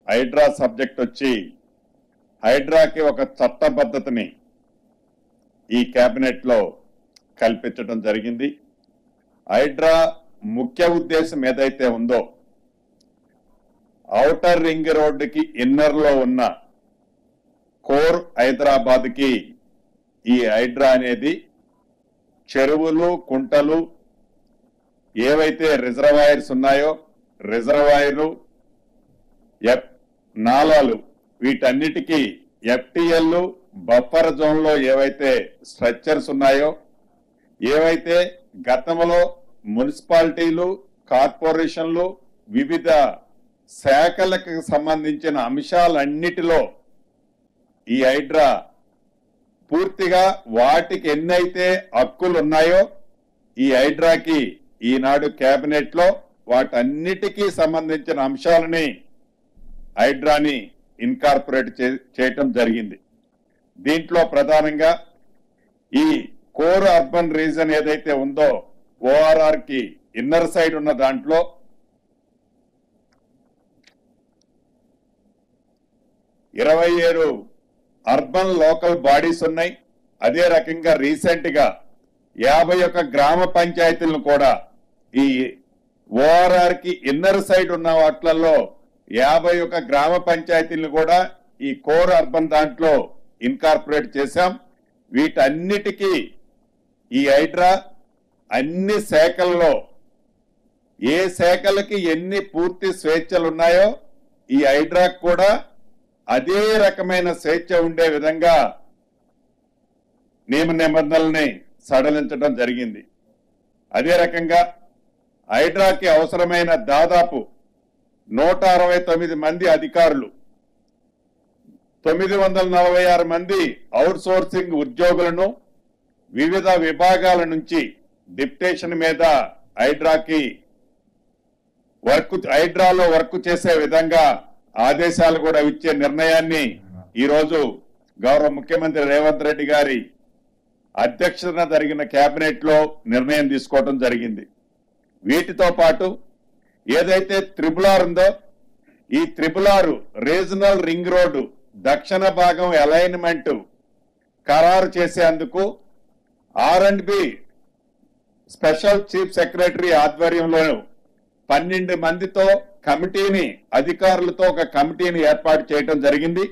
Hydraa subject వచ్చి హైడ్రాకి ఒక చట్టబద్ధతని ఈ కేబినెట్ లో కల్పించడం జరిగింది. హైడ్రా ముఖ్య ఉద్దేశం ఏదైతే ఉందో ఔటర్ రింగ్ రోడ్డుకి ఇన్నర్ లో ఉన్న కోర్ హైదరాబాద్ కి ఈ హైడ్రా అనేది చెరువులు కుంటలు ఏవైతే రిజర్వాయర్స్ ఉన్నాయో రిజర్వాయర్లు నాలాలు వీటన్నిటికీ ఎఫ్టిఎల్ బఫర్ జోన్ లో ఏవైతే స్ట్రక్చర్స్ ఉన్నాయో ఏవైతే గతంలో మున్సిపాలిటీలు కార్పొరేషన్లు వివిధ శాఖలకు సంబంధించిన అంశాలన్నిటిలో ఈ హైడ్రా పూర్తిగా వాటికి ఎన్నైతే హక్కులు ఉన్నాయో ఈ హైడ్రాకి ఈనాడు కేబినెట్ లో వాటన్నిటికీ సంబంధించిన అంశాలని హైడ్రాని ఇన్కార్పొరేట్ చేయటం జరిగింది. దీంట్లో ప్రధానంగా ఈ కోర్ అర్బన్ రీజన్ ఏదైతే ఉందో ఓఆర్ఆర్ కి ఇన్నర్ సైడ్ ఉన్న దాంట్లో 27 అర్బన్ లోకల్ బాడీస్ ఉన్నాయి. అదే రకంగా రీసెంట్ గా 51 గ్రామ పంచాయతీలను కూడా ఈ ఓఆర్ఆర్ కి ఇన్నర్ సైడ్ ఉన్న వాటిలలో 51 గ్రామ పంచాయతీలను కూడా ఈ కోర్ అర్బన్ దాంట్లో ఇన్కార్పొరేట్ చేశాం. వీటన్నిటికీ ఈ హైడ్రా అన్ని శాఖల్లో ఏ శాఖలకి ఎన్ని పూర్తి స్వేచ్ఛలు ఉన్నాయో ఈ హైడ్రాకు కూడా అదే రకమైన స్వేచ్ఛ ఉండే విధంగా నియమ నిబంధనల్ని సడలించడం జరిగింది. అదే రకంగా హైడ్రాకి అవసరమైన దాదాపు 169 మంది అధికారులు 946 మంది అవుట్ సోర్సింగ్ ఉద్యోగులను వివిధ విభాగాల నుంచి డిప్యుటేషన్ మీద హైడ్రాలో వర్క్ చేసే విధంగా ఆదేశాలు కూడా ఇచ్చే నిర్ణయాన్ని ఈరోజు గౌరవ ముఖ్యమంత్రి రేవంత్ రెడ్డి గారి అధ్యక్షతన జరిగిన కేబినెట్ లో నిర్ణయం తీసుకోవడం జరిగింది. వీటితో పాటు ఏదైతే త్రిపులార్ ఉందో ఈ త్రిపులార్ రీజనల్ రింగ్ రోడ్డు దక్షిణ భాగం అలైన్మెంట్ ఖరారు చేసేందుకు R&B స్పెషల్ చీఫ్ సెక్రటరీ ఆధ్వర్యంలో 12 మందితో కమిటీని అధికారులతో ఒక కమిటీని ఏర్పాటు చేయడం జరిగింది.